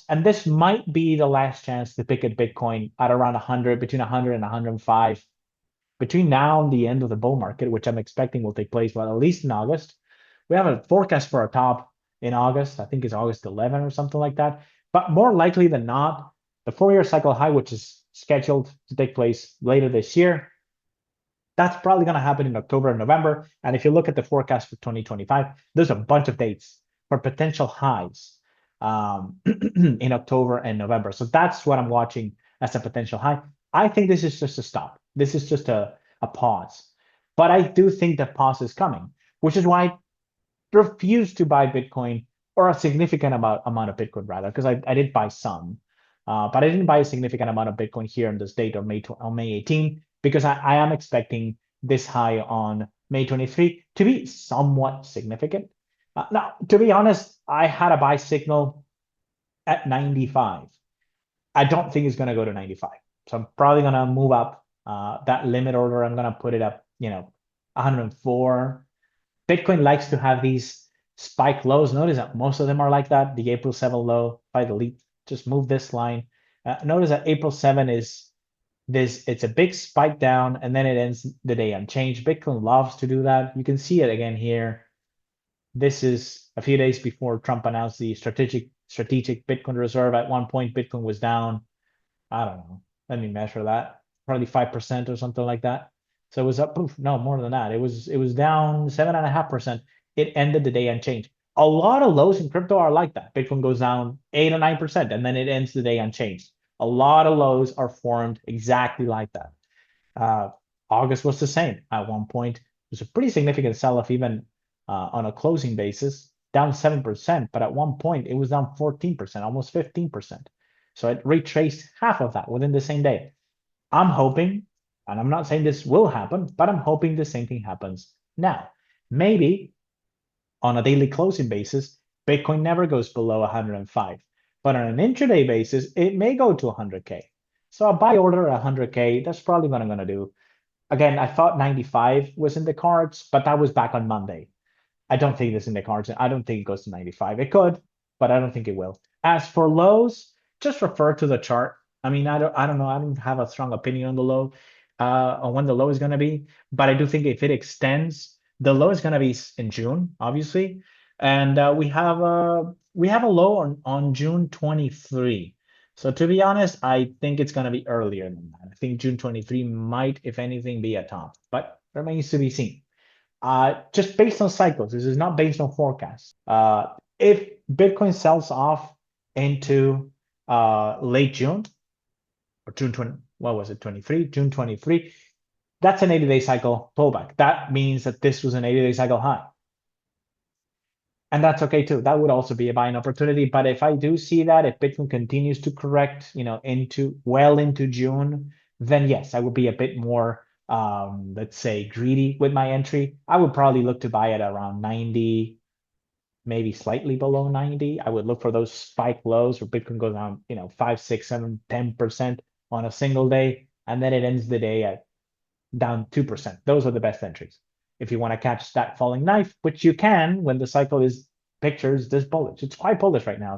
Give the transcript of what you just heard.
And this might be the last chance to pick at Bitcoin at around 100, between 100 and 105, between now and the end of the bull market, which I'm expecting will take place, well, at least in August. We have a forecast for a top in August. I think it's August 11 or something like that. But more likely than not, the 4-year cycle high, which is scheduled to take place later this year, that's probably going to happen in October and November. And if you look at the forecast for 2025, there's a bunch of dates for potential highs in October and November. So that's what I'm watching as a potential high. I think this is just a stop. This is just a pause. But I do think that pause is coming, which is why I refuse to buy Bitcoin, or a significant amount of Bitcoin rather, because I did buy some. But I didn't buy a significant amount of Bitcoin here on this date on May 18, because I am expecting this high on May 23 to be somewhat significant. Now, to be honest, I had a buy signal at 95. I don't think it's going to go to 95. So I'm probably going to move up that limit order. I'm going to put it up, 104. Bitcoin likes to have these spike lows. Notice that most of them are like that. The April 7 low, if I delete, just move this line. Notice that April 7 is this, it's a big spike down, and then it ends the day unchanged. Bitcoin loves to do that. You can see it again here. This is a few days before Trump announced the strategic Bitcoin reserve. At one point, Bitcoin was down, I don't know, let me measure that, probably 5% or something like that. So it was up, no, more than that. It was down 7.5%. It ended the day unchanged. A lot of lows in crypto are like that. Bitcoin goes down 8 or 9%, and then it ends the day unchanged. A lot of lows are formed exactly like that. August was the same. At one point, it was a pretty significant sell-off, even on a closing basis, down 7%, but at one point it was down 14%, almost 15%. So it retraced half of that within the same day. I'm hoping, and I'm not saying this will happen, but I'm hoping the same thing happens now. Maybe on a daily closing basis, Bitcoin never goes below 105. But on an intraday basis, it may go to 100K. So a buy order at 100K, that's probably what I'm going to do. Again, I thought 95 was in the cards, but that was back on Monday. I don't think it's in the cards. I don't think it goes to 95. It could, but I don't think it will. As for lows, just refer to the chart. I mean, I don't know. I don't have a strong opinion on the low, on when the low is going to be. But I do think if it extends, the low is going to be in June, obviously, and we have a low on June 23. So to be honest, I think it's going to be earlier than that. I think June 23 might, if anything, be a top, but remains to be seen. Just based on cycles. This is not based on forecasts. If Bitcoin sells off into late June or June 20, what was it, 23, June 23, that's an 80-day cycle pullback. That means that this was an 80-day cycle high. And that's okay too. That would also be a buying opportunity. But if I do see that, if Bitcoin continues to correct, into June, then yes, I would be a bit more, let's say, greedy with my entry. I would probably look to buy it around 90, maybe slightly below 90. I would look for those spike lows where Bitcoin goes down, 5, 6, 7, 10% on a single day, and then it ends the day at down 2%. Those are the best entries. If you want to catch that falling knife, which you can when the cycle is pictures this bullish. It's quite bullish right now.